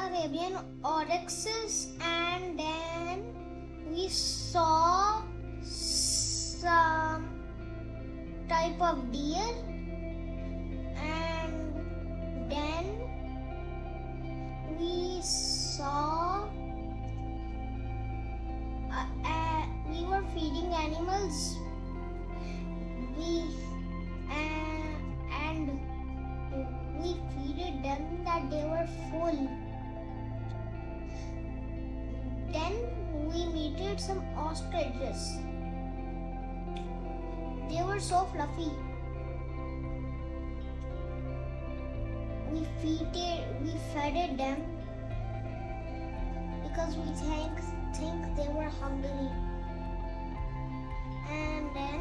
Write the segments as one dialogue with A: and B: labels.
A: Arabian oryxes, and then we saw some type of deer, and then we saw we were feeding animals. And we feeded them that they were full. Then we meted some ostriches. They were so fluffy. We fed them because we think they were hungry. And then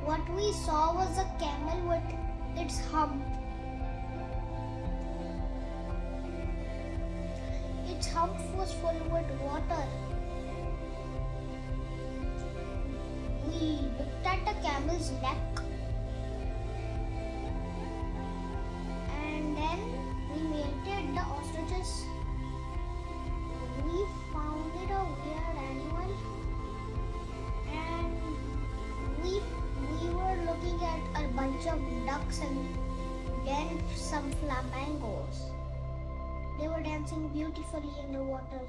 A: what we saw was a camel with its hump. Its hump was full with water. We looked at the camel's neck, and then we mated the ostriches. We found it a weird animal, and we were looking at a bunch of ducks and then some flamingos. They were dancing beautifully in the water.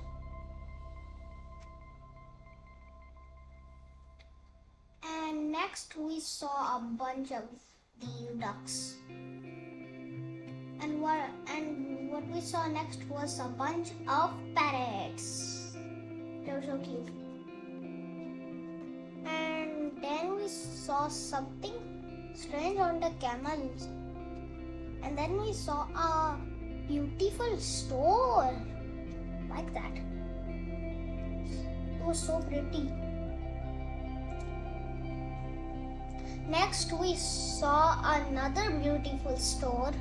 A: And next we saw a bunch of these ducks. And what we saw next was a bunch of parrots. They were so cute. And then we saw something strange on the camels. And then we saw a beautiful store like that. It was so pretty. Next we saw another beautiful store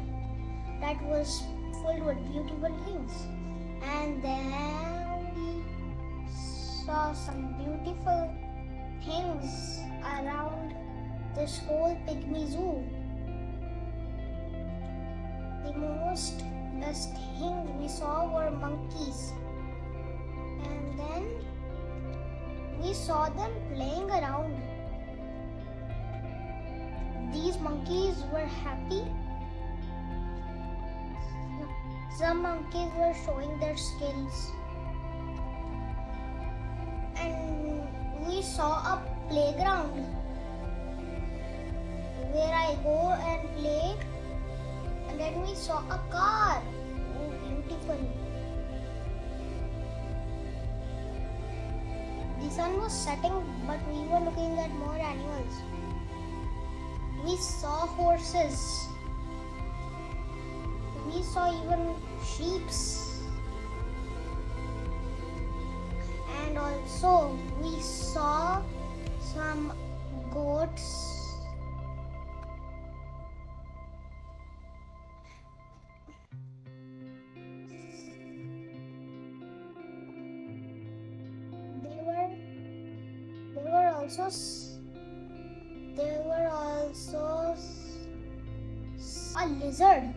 A: that was filled with beautiful things. And then we saw some beautiful things around this whole pygmy zoo. The most best things we saw were monkeys. And then we saw them playing around. These monkeys were happy. Some monkeys were showing their skills. And we saw a playground where I go and play. And then we saw a car. Oh, beautiful. The sun was setting, but we were looking at more animals. We saw horses. We saw even sheep. And also we saw some goats. There were also a lizard.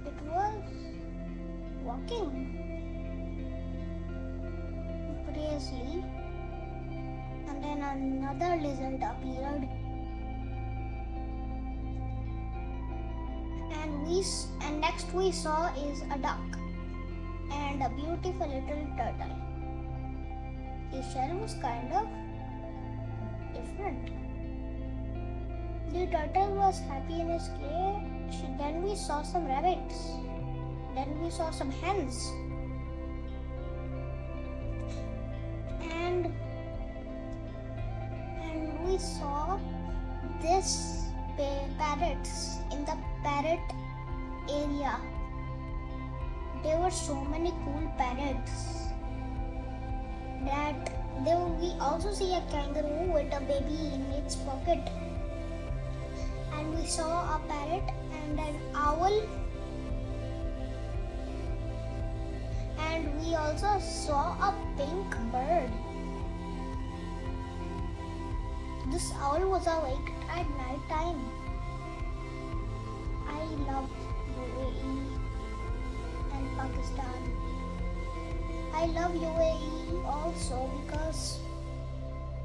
A: It was walking curiously, and then another lizard appeared, and next we saw is a duck and a beautiful little turtle. The shell was kind of different. The turtle was happy in his cage. Then we saw some rabbits. Then we saw some hens. And we saw this parrots in the parrot area. There were so many cool parrots. We also see a kangaroo with a baby in its pocket. And we saw a parrot and an owl. And we also saw a pink bird. This owl was awake at night time. I loved the way I love UAE also because